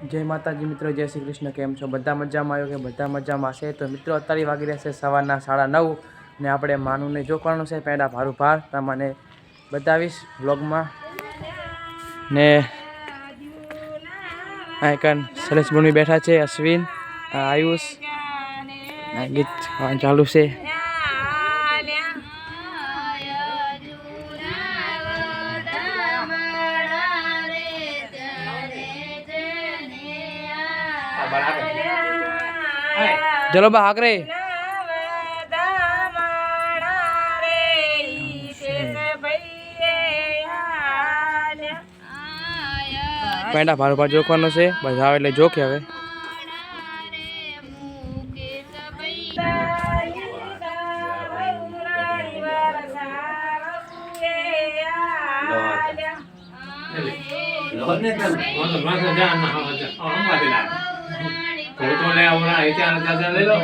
જય માતાજી મિત્રો, જય શ્રી કૃષ્ણ। કેમ છો? બધા મજામાં આવ્યો કે બધા મજામાં હશે? તો મિત્રો અત્યારે વાગી રહ્યા છે સવારના 9:30 ને આપણે માનુને જોખવાનું છે પેંડા ભારું ભાર તમને બતાવીશ વ્લોગમાં ને આઈકન સરેશ બની બેઠા છે, અશ્વિન, આયુષ ગીત ચાલુ છે। चलो बा हाकरे पेंडा भार भार जोखવાનો છે બસ આવે એટલે જોખે હવે तो ले आवरा है चार चार ले लो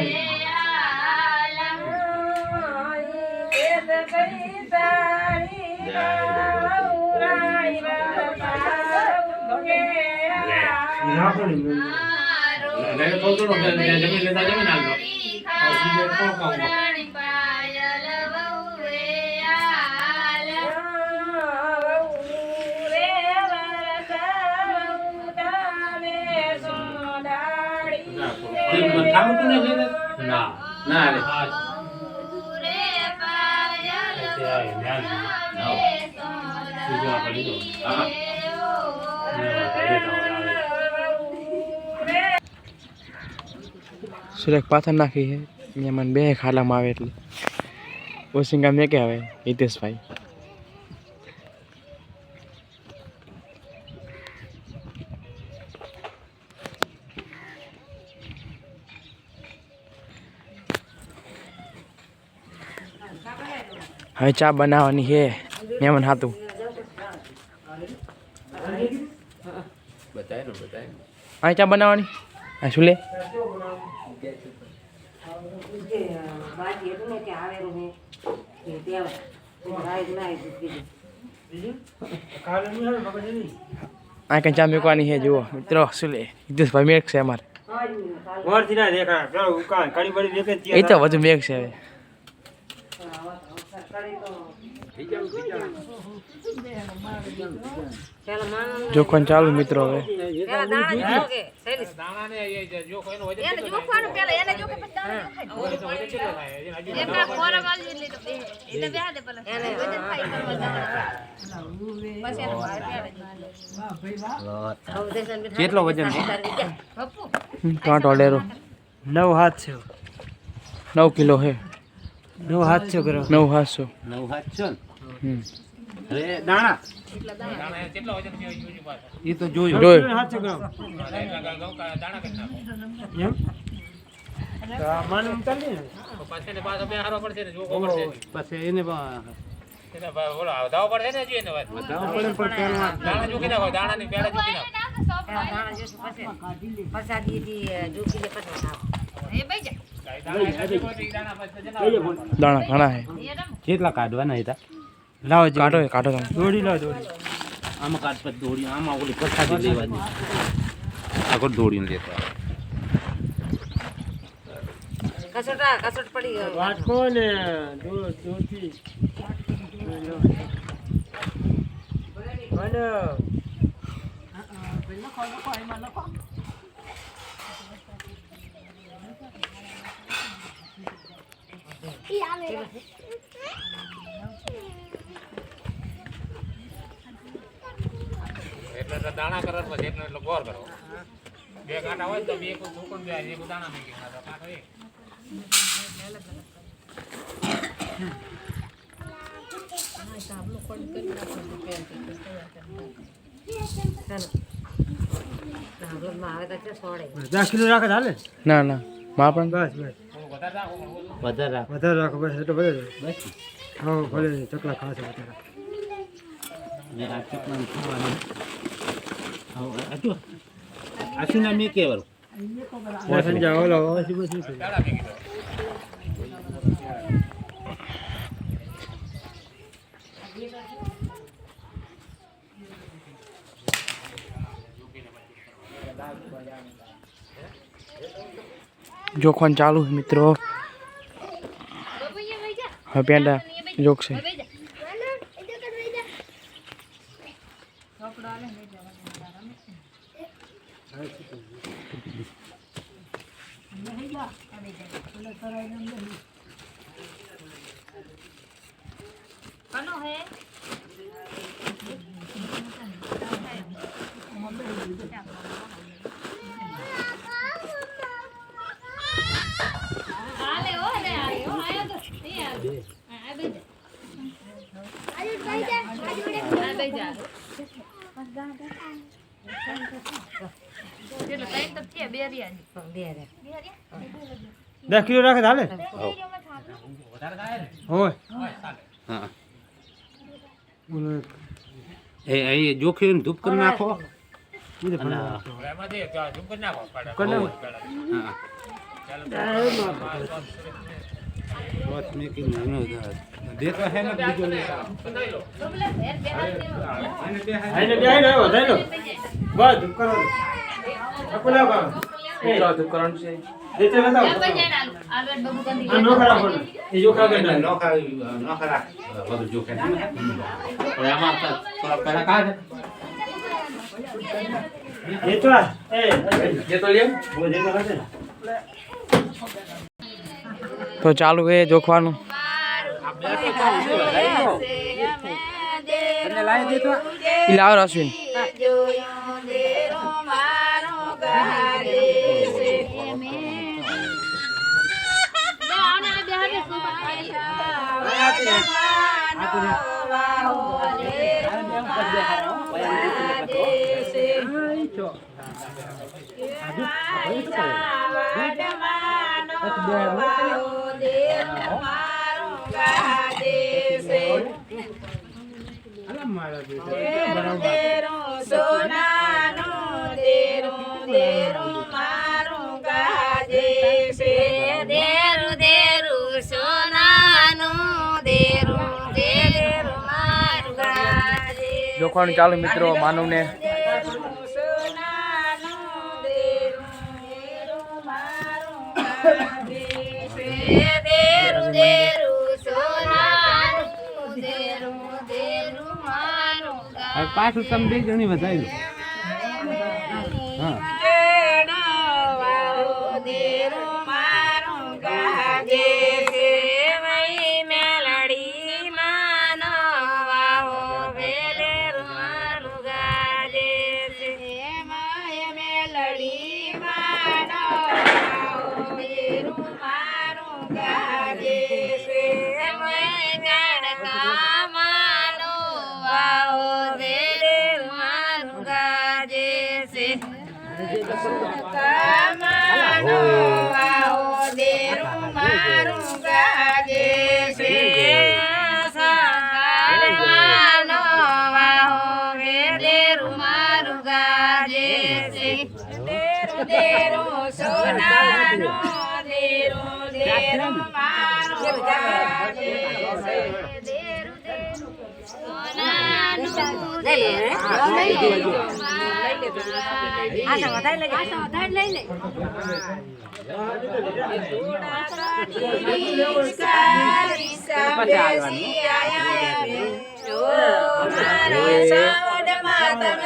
ले तो जमीन लेता जमीन आ लो और कौन कौन थाम तो नहीं लेना ना ना रे ऐसे आए ध्यान ना सीधा कर लो हां સુરેખ પાથર નાખી છે અહીંયા મને બે ખાલામાં આવે એટલે ઓસિંગા મે કે આવે હિતેશભાઈ હવે ચા બનાવવાની છે મહેમાન હાતું હા ચા બનાવવાની હા શું લે આ કઈ ચા મૂકવાની છે જુઓ મિત્રો શું લે હિતેશભાઈ મેઘ છે અમારે એ તો વધુ મેઘ છે હવે જોખન ચાલુ મિત્રો હવે કેટલો વજન છે કાંટો લેરો 9 હાથ છે 9 કિલો છે 9 હાથ છે કરો 9 હાથ છો 9 હાથ છે અરે દાણા કેટલો વજન છે એ તો જોયું 9 હાથ છે કરો દાણા કેટલા એમ તો માન ઉતારી ને પછી ને પાછો બે હારો પડશે ને જો ખબર છે પછી એને એને બોલો દાવ પડે ને જો એને વાત દાવ પડે પણ દાણા જોકી નાખો દાણા ની પેડા જોકી નાખો દાણા જોકી પછી પસાડી દી જોકી લે પછી નાખો એ બેઈ જા દાણા ઘણા છે કેટલા કાઢવાના હતા લાવો કાઢો કાઢો તમે દોડી લાવો દોડી આમાં કાઢ પછી દોડી આમાં ઓલી પછાડી લેવાની આગળ દોડીને લેતા કસટ પડી ગયો વાટકો ને દોથી અને એટલે દાણા કરો પછી એટલે ગોર કરો બે કાંટા હોય તો બે કો છોકન બે એક દાણા મે કે કાંટો એક દસ કિલો રાખે હાલે ના ના માં પણ બસ બસ વધારે રાખો બસ એટલે ભલે બસ હા ભલે ચકલા ખાશે વધારે આ ચકલા ખાવાનું હા આસુના મે કેવર સંજા ઓલો ઓછી બસ જોખવાનું ચાલુ છે મિત્રો. હવે પેંડા જોખશે. દસ કિલો રાખે તો હાલે. હોય હા બોલો એ અહીં જોખીને ધૂપ કરી નાખો. કીધે અને રોજ મેકિંગ દેતો હે ને બીજો લે. આઈને બે આઈને આવ્યો થઈ લો બસ ધૂપ કરો અકોલા કા મિત્રો ધૂપ કરવાનું છે. દેતે બતાવો આ નો ખરાબ પડે એ જો ખરાબ ના નોખા રાખ બધું જોખે ને હવે આમાં થોડા પહેલા કાઢ એ તો એ જે તો લ્યો. વો જે તો લાગે તો ચાલુ છે જોખવાનું. ઈ લાવ અશ્વિન. જોખવાનું ચાલુ મિત્રો. માનવને પાછું તમે બે જણી વધાર્યું. હા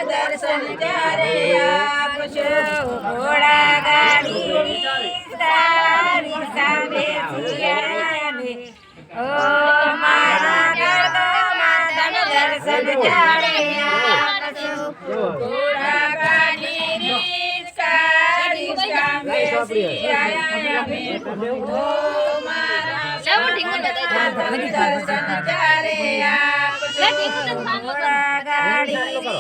દર્શન ત્યારે આપશો ઘોડા ગાડી તારી સામે ઓ મારા ગરબામાં તમે દર્શન ત્યારે આપશો ઘોડા ગાડી તારી સામે ઓ મારા દર્શન ત્યારે આપશો ઘોડા ગાડી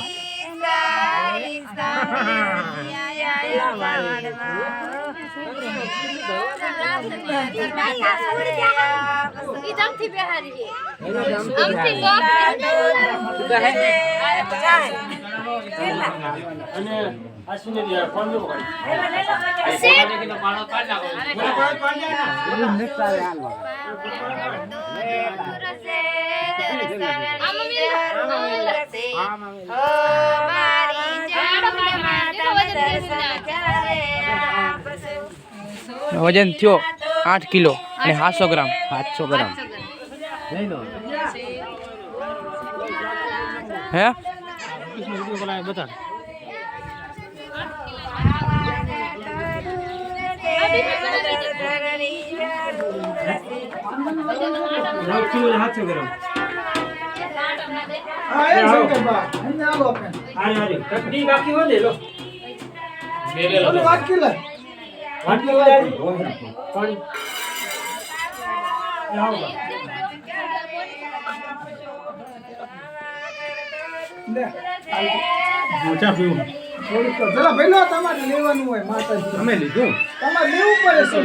દર્શન ક્યારે આપશે વજન થયો 8 કિલો અને 700 ગ્રામ 700 ગ્રામ લઈ લો હે બતા જરા ભાઈ લો તમારે લેવાનું હોય માતાજી અમે લીધું તમારે લેવું પડે શું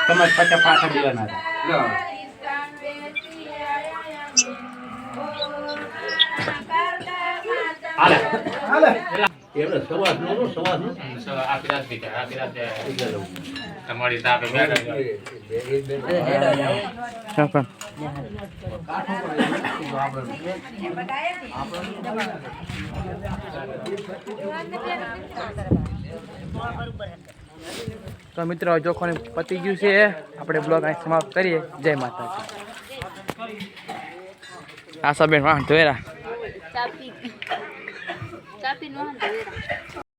તમારે 50 દેવાના હતા હાલે હાલે એવડે સવાસ નો તમારી તાપે સાપણ તો મિત્રો જોખમ પતી ગયું છે આપણે બ્લોગ અહીં સમાપ્ત કરીએ જય માતાજી આશાબેન વાહ ધોરા ચાપી નો